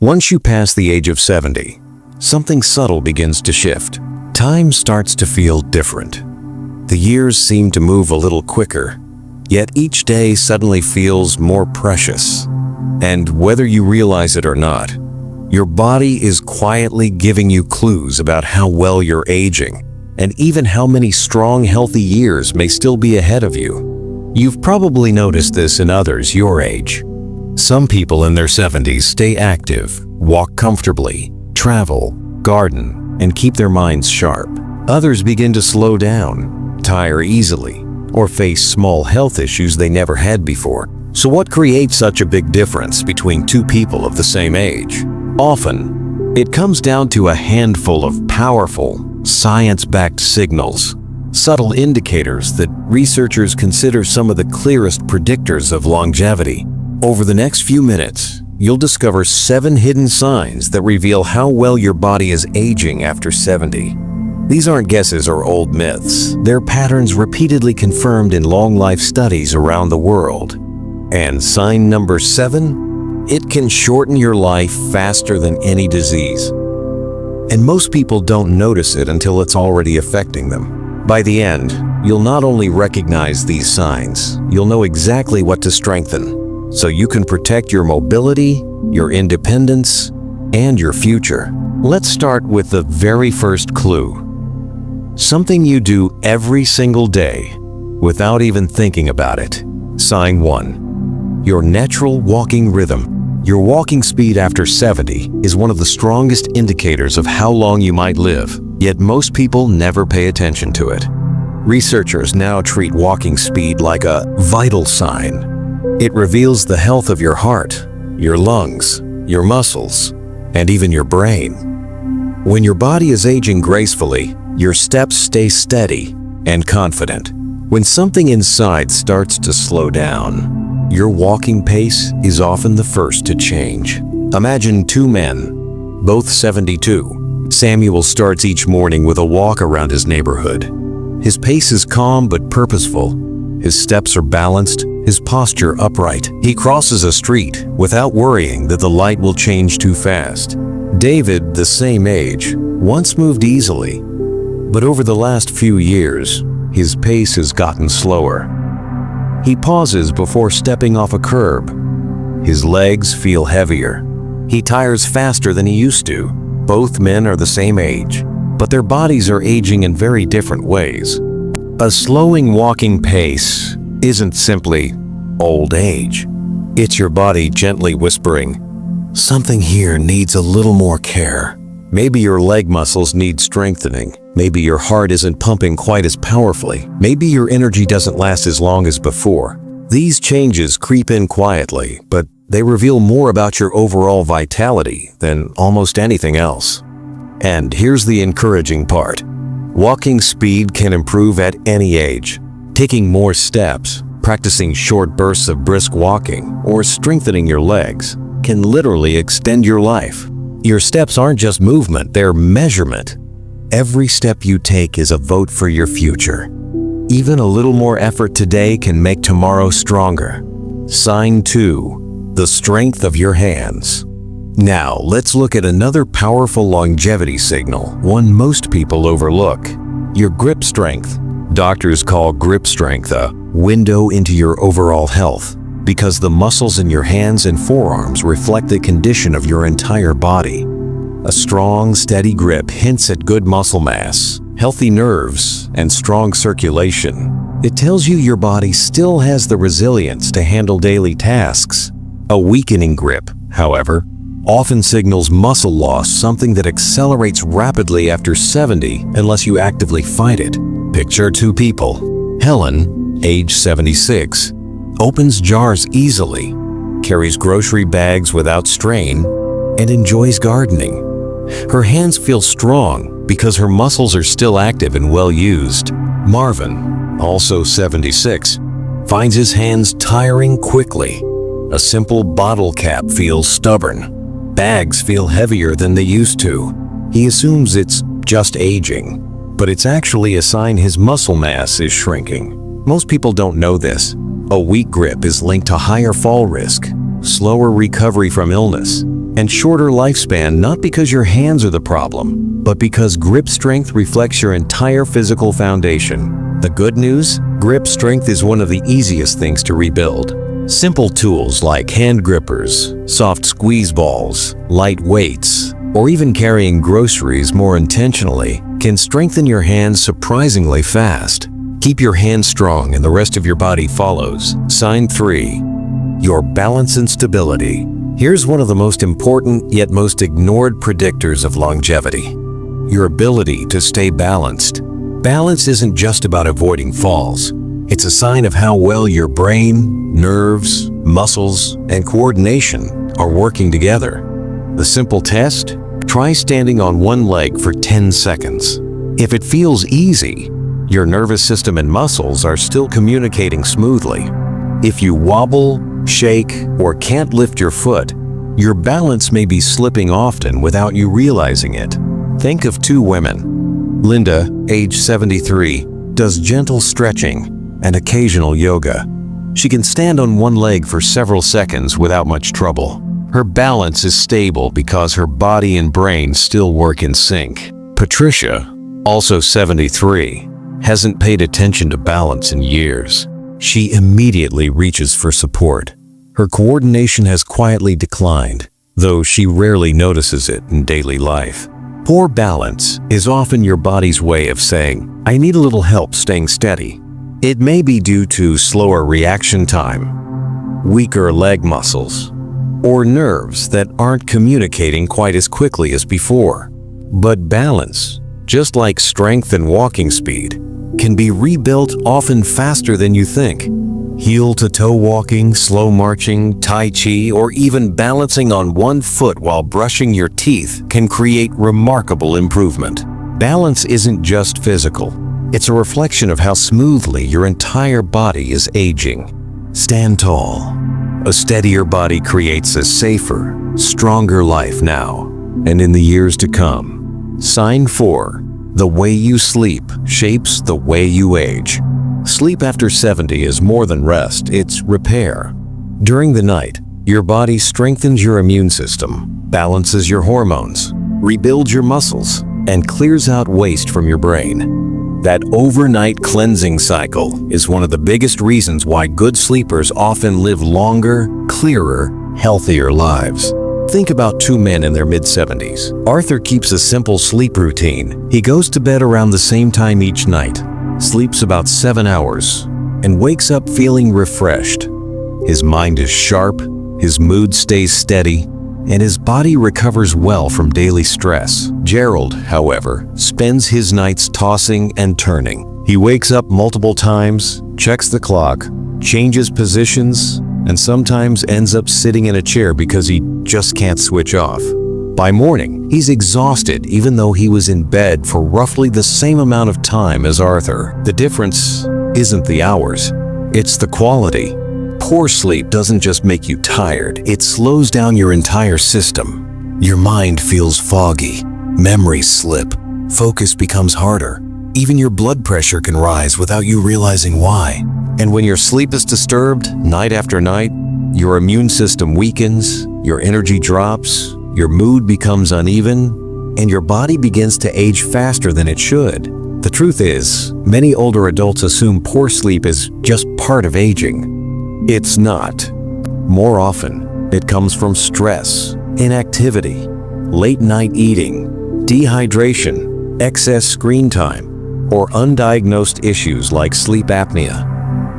Once you pass the age of 70, something subtle begins to shift. Time starts to feel different. The years seem to move a little quicker, yet each day suddenly feels more precious. And whether you realize it or not, your body is quietly giving you clues about how well you're aging, and even how many strong, healthy years may still be ahead of you. You've probably noticed this in others your age. Some people in their 70s stay active, walk comfortably, travel, garden, and keep their minds sharp. Others begin to slow down, tire easily, or face small health issues they never had before. So what creates such a big difference between two people of the same age? Often, it comes down to a handful of powerful, science-backed signals, subtle indicators that researchers consider some of the clearest predictors of longevity. Over the next few minutes, you'll discover 7 hidden signs that reveal how well your body is aging after 70. These aren't guesses or old myths. They're patterns repeatedly confirmed in long life studies around the world. And sign number 7? It can shorten your life faster than any disease. And most people don't notice it until it's already affecting them. By the end, you'll not only recognize these signs, you'll know exactly what to strengthen, so you can protect your mobility, your independence, and your future. Let's start with the very first clue. Something you do every single day without even thinking about it. Sign 1. Your natural walking rhythm. Your walking speed after 70 is one of the strongest indicators of how long you might live, yet most people never pay attention to it. Researchers now treat walking speed like a vital sign. It reveals the health of your heart, your lungs, your muscles, and even your brain. When your body is aging gracefully, your steps stay steady and confident. When something inside starts to slow down, your walking pace is often the first to change. Imagine 2 men, both 72. Samuel starts each morning with a walk around his neighborhood. His pace is calm but purposeful. His steps are balanced, his posture upright. He crosses a street without worrying that the light will change too fast. David, the same age, once moved easily, but over the last few years, his pace has gotten slower. He pauses before stepping off a curb. His legs feel heavier. He tires faster than he used to. Both men are the same age, but their bodies are aging in very different ways. A slowing walking pace isn't simply old age. It's your body gently whispering, something here needs a little more care. Maybe your leg muscles need strengthening. Maybe your heart isn't pumping quite as powerfully. Maybe your energy doesn't last as long as before. These changes creep in quietly, but they reveal more about your overall vitality than almost anything else. And here's the encouraging part. Walking speed can improve at any age. Taking more steps, practicing short bursts of brisk walking, or strengthening your legs can literally extend your life. Your steps aren't just movement, they're measurement. Every step you take is a vote for your future. Even a little more effort today can make tomorrow stronger. Sign 2. The strength of your hands. Now, let's look at another powerful longevity signal, one most people overlook. Your grip strength. Doctors call grip strength a window into your overall health because the muscles in your hands and forearms reflect the condition of your entire body. A strong, steady grip hints at good muscle mass, healthy nerves, and strong circulation. It tells you your body still has the resilience to handle daily tasks. A weakening grip, however, often signals muscle loss, something that accelerates rapidly after 70 unless you actively fight it. Picture 2 people. Helen, age 76, opens jars easily, carries grocery bags without strain, and enjoys gardening. Her hands feel strong because her muscles are still active and well used. Marvin, also 76, finds his hands tiring quickly. A simple bottle cap feels stubborn. Bags feel heavier than they used to. He assumes it's just aging, but it's actually a sign his muscle mass is shrinking. Most people don't know this. A weak grip is linked to higher fall risk, slower recovery from illness, and shorter lifespan not because your hands are the problem, but because grip strength reflects your entire physical foundation. The good news? Grip strength is one of the easiest things to rebuild. Simple tools like hand grippers, soft squeeze balls, light weights, or even carrying groceries more intentionally can strengthen your hands surprisingly fast. Keep your hands strong and the rest of your body follows. Sign 3. Your balance and stability. Here's one of the most important yet most ignored predictors of longevity: your ability to stay balanced. Balance isn't just about avoiding falls. It's a sign of how well your brain, nerves, muscles, and coordination are working together. The simple test? Try standing on one leg for 10 seconds. If it feels easy, your nervous system and muscles are still communicating smoothly. If you wobble, shake, or can't lift your foot, your balance may be slipping often without you realizing it. Think of 2 women. Linda, age 73, does gentle stretching and occasional yoga. She can stand on one leg for several seconds without much trouble. Her balance is stable because her body and brain still work in sync. Patricia, also 73, hasn't paid attention to balance in years. She immediately reaches for support. Her coordination has quietly declined, though she rarely notices it in daily life. Poor balance is often your body's way of saying, "I need a little help staying steady." It may be due to slower reaction time, weaker leg muscles, or nerves that aren't communicating quite as quickly as before. But balance, just like strength and walking speed, can be rebuilt often faster than you think. Heel-to-toe walking, slow marching, tai chi, or even balancing on one foot while brushing your teeth can create remarkable improvement. Balance isn't just physical. It's a reflection of how smoothly your entire body is aging. Stand tall. A steadier body creates a safer, stronger life now and in the years to come. Sign 4. The way you sleep shapes the way you age. Sleep after 70 is more than rest, it's repair. During the night, your body strengthens your immune system, balances your hormones, rebuilds your muscles, and clears out waste from your brain. That overnight cleansing cycle is one of the biggest reasons why good sleepers often live longer, clearer, healthier lives. Think about 2 men in their mid-70s. Arthur keeps a simple sleep routine. He goes to bed around the same time each night, sleeps about 7 hours, and wakes up feeling refreshed. His mind is sharp, his mood stays steady, and his body recovers well from daily stress. Gerald, however, spends his nights tossing and turning. He wakes up multiple times, checks the clock, changes positions, and sometimes ends up sitting in a chair because he just can't switch off. By morning, he's exhausted even though he was in bed for roughly the same amount of time as Arthur. The difference isn't the hours, it's the quality. Poor sleep doesn't just make you tired, it slows down your entire system. Your mind feels foggy, memories slip, focus becomes harder. Even your blood pressure can rise without you realizing why. And when your sleep is disturbed, night after night, your immune system weakens, your energy drops, your mood becomes uneven, and your body begins to age faster than it should. The truth is, many older adults assume poor sleep is just part of aging. It's not. More often, it comes from stress, inactivity, late-night eating, dehydration, excess screen time, or undiagnosed issues like sleep apnea.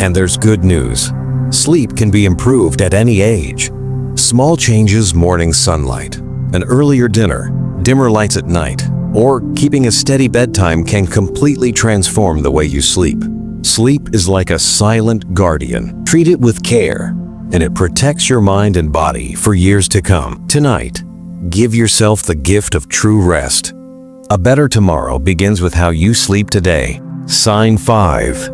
And there's good news. Sleep can be improved at any age. Small changes, morning sunlight, an earlier dinner, dimmer lights at night, or keeping a steady bedtime can completely transform the way you sleep. Sleep is like a silent guardian. Treat it with care, and it protects your mind and body for years to come. Tonight, give yourself the gift of true rest. A better tomorrow begins with how you sleep today. Sign 5.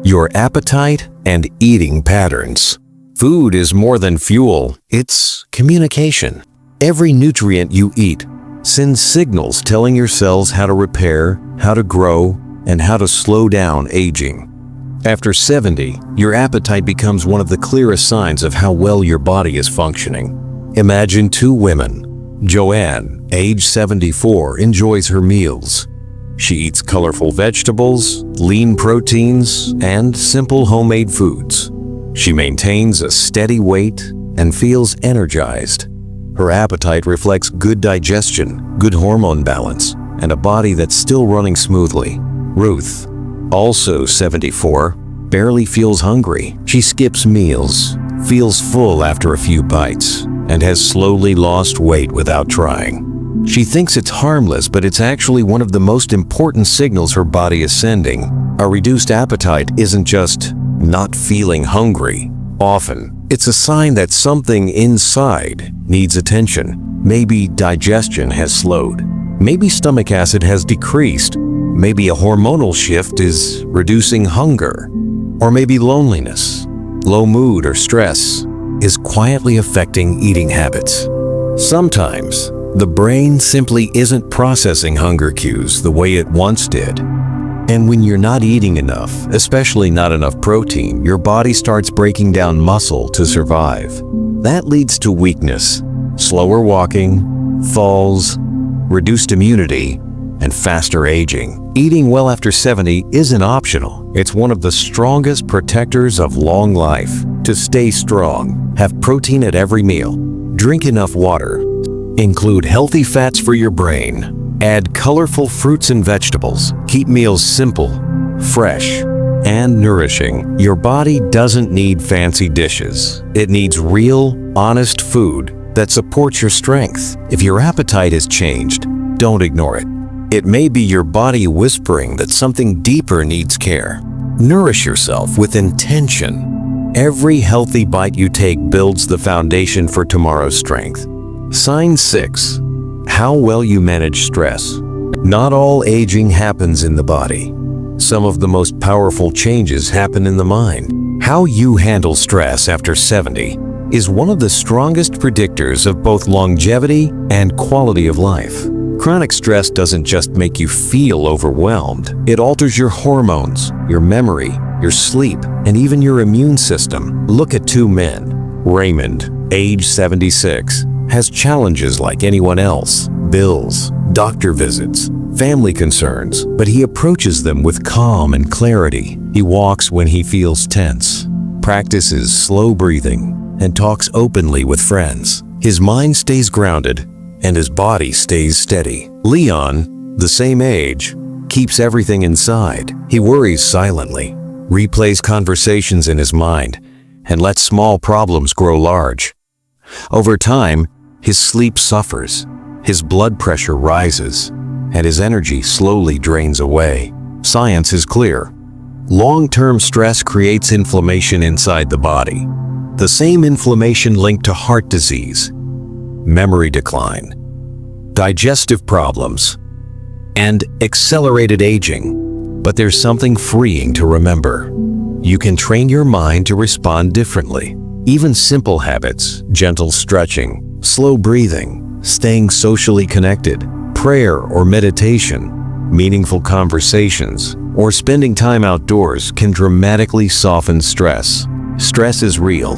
Your appetite and eating patterns. Food is more than fuel, it's communication. Every nutrient you eat sends signals telling your cells how to repair, how to grow, and how to slow down aging. After 70, your appetite becomes one of the clearest signs of how well your body is functioning. Imagine two women. Joanne, age 74, enjoys her meals. She eats colorful vegetables, lean proteins, and simple homemade foods. She maintains a steady weight and feels energized. Her appetite reflects good digestion, good hormone balance, and a body that's still running smoothly. Ruth, also 74, barely feels hungry. She skips meals, feels full after a few bites, and has slowly lost weight without trying. She thinks it's harmless, but it's actually one of the most important signals her body is sending. A reduced appetite isn't just not feeling hungry. Often, it's a sign that something inside needs attention. Maybe digestion has slowed. Maybe stomach acid has decreased. Maybe a hormonal shift is reducing hunger. Or maybe loneliness, low mood, or stress is quietly affecting eating habits. Sometimes, the brain simply isn't processing hunger cues the way it once did. And when you're not eating enough, especially not enough protein, your body starts breaking down muscle to survive. That leads to weakness, slower walking, falls, reduced immunity, and faster aging. Eating well after 70 isn't optional. It's one of the strongest protectors of long life. To stay strong, have protein at every meal. Drink enough water. Include healthy fats for your brain. Add colorful fruits and vegetables. Keep meals simple, fresh, and nourishing. Your body doesn't need fancy dishes. It needs real, honest food that supports your strength. If your appetite has changed, don't ignore it. It may be your body whispering that something deeper needs care. Nourish yourself with intention. Every healthy bite you take builds the foundation for tomorrow's strength. Sign 6. How well you manage stress. Not all aging happens in the body. Some of the most powerful changes happen in the mind. How you handle stress after 70 is one of the strongest predictors of both longevity and quality of life. Chronic stress doesn't just make you feel overwhelmed. It alters your hormones, your memory, your sleep, and even your immune system. Look at two men. Raymond, age 76, has challenges like anyone else. Bills, doctor visits, family concerns, but he approaches them with calm and clarity. He walks when he feels tense, practices slow breathing, and talks openly with friends. His mind stays grounded, and his body stays steady. Leon, the same age, keeps everything inside. He worries silently, replays conversations in his mind, and lets small problems grow large. Over time, his sleep suffers, his blood pressure rises, and his energy slowly drains away. Science is clear. Long-term stress creates inflammation inside the body. The same inflammation linked to heart disease, memory decline, digestive problems, and accelerated aging. But there's something freeing to remember. You can train your mind to respond differently. Even simple habits, gentle stretching, slow breathing, staying socially connected, prayer or meditation, meaningful conversations, or spending time outdoors can dramatically soften stress. Stress is real,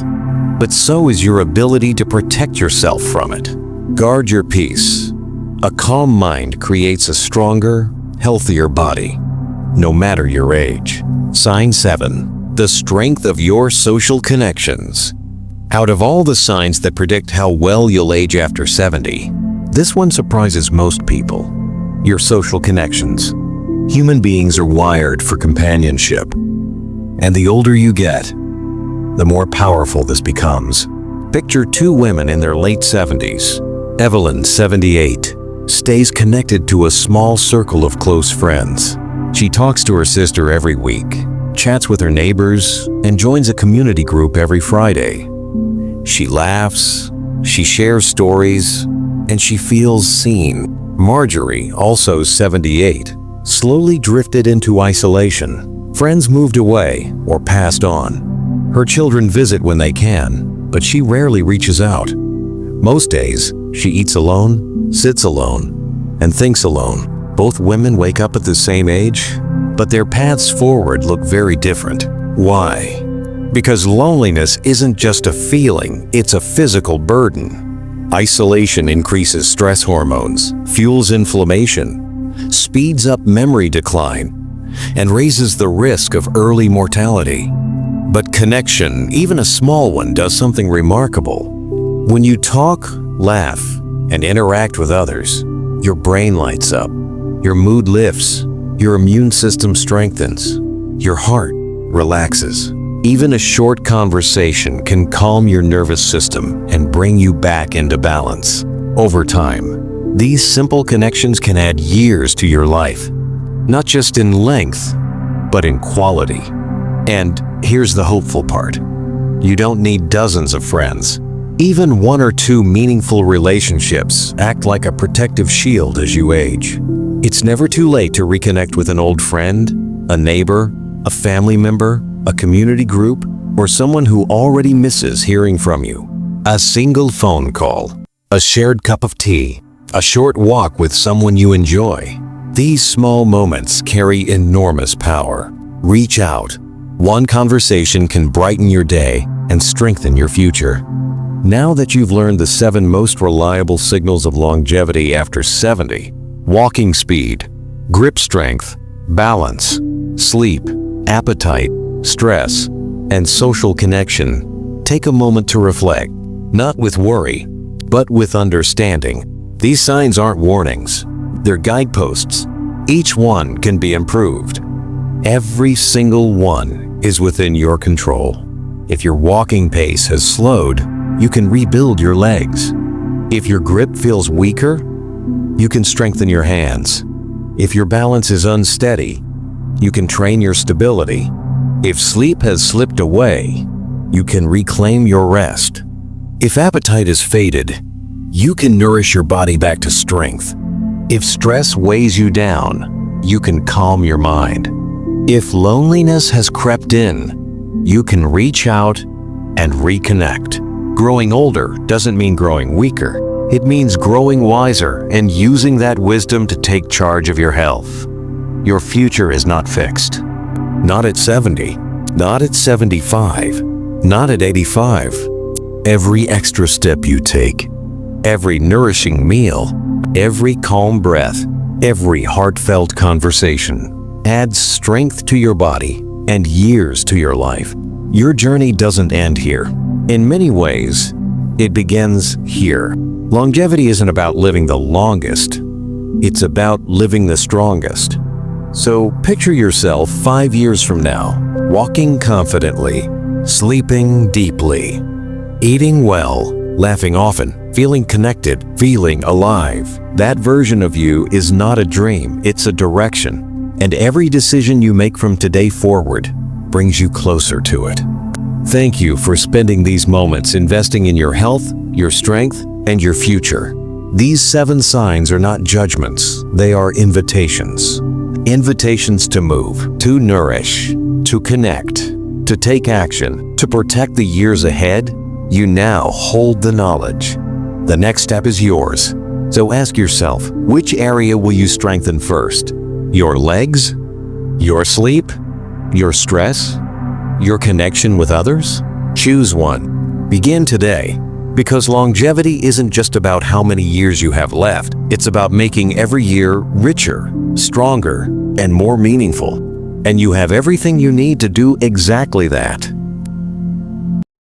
but so is your ability to protect yourself from it. Guard your peace. A calm mind creates a stronger, healthier body, no matter your age. Sign 7. The strength of your social connections. Out of all the signs that predict how well you'll age after 70, this one surprises most people. Your social connections. Human beings are wired for companionship, and the older you get, the more powerful this becomes. Picture two women in their late 70s. Evelyn, 78, stays connected to a small circle of close friends. She talks to her sister every week, chats with her neighbors, and joins a community group every Friday. She laughs, she shares stories, and she feels seen. Marjorie, also 78, slowly drifted into isolation. Friends moved away or passed on. Her children visit when they can, but she rarely reaches out. Most days, she eats alone, sits alone, and thinks alone. Both women wake up at the same age, but their paths forward look very different. Why? Because loneliness isn't just a feeling, it's a physical burden. Isolation increases stress hormones, fuels inflammation, speeds up memory decline, and raises the risk of early mortality. But connection, even a small one, does something remarkable. When you talk, laugh, and interact with others, your brain lights up, your mood lifts, your immune system strengthens, your heart relaxes. Even a short conversation can calm your nervous system and bring you back into balance. Over time, these simple connections can add years to your life, not just in length, but in quality. And here's the hopeful part. You don't need dozens of friends. Even one or two meaningful relationships act like a protective shield as you age. It's never too late to reconnect with an old friend, a neighbor, a family member, a community group, or someone who already misses hearing from you. A single phone call, a shared cup of tea, a short walk with someone you enjoy. These small moments carry enormous power. Reach out. One conversation can brighten your day and strengthen your future. Now that you've learned the 7 most reliable signals of longevity after 70, walking speed, grip strength, balance, sleep, appetite, stress, and social connection, take a moment to reflect, not with worry, but with understanding. These signs aren't warnings, they're guideposts. Each one can be improved. Every single one is within your control. If your walking pace has slowed, you can rebuild your legs. If your grip feels weaker, you can strengthen your hands. If your balance is unsteady, you can train your stability. If sleep has slipped away, you can reclaim your rest. If appetite is faded, you can nourish your body back to strength. If stress weighs you down, you can calm your mind. If loneliness has crept in, you can reach out and reconnect. Growing older doesn't mean growing weaker. It means growing wiser and using that wisdom to take charge of your health. Your future is not fixed. Not at 70, not at 75, not at 85. Every extra step you take, every nourishing meal, every calm breath, every heartfelt conversation adds strength to your body and years to your life. Your journey doesn't end here. In many ways, it begins here. Longevity isn't about living the longest. It's about living the strongest. So picture yourself 5 years from now, walking confidently, sleeping deeply, eating well, laughing often, feeling connected, feeling alive. That version of you is not a dream, it's a direction. And every decision you make from today forward brings you closer to it. Thank you for spending these moments investing in your health, your strength, and your future. These 7 signs are not judgments, they are invitations. Invitations to move, to nourish, to connect, to take action, to protect the years ahead. You now hold the knowledge. The next step is yours. So ask yourself, which area will you strengthen first? Your legs? Your sleep? Your stress? Your connection with others? Choose one. Begin today. Because longevity isn't just about how many years you have left. It's about making every year richer, stronger, and more meaningful. And you have everything you need to do exactly that.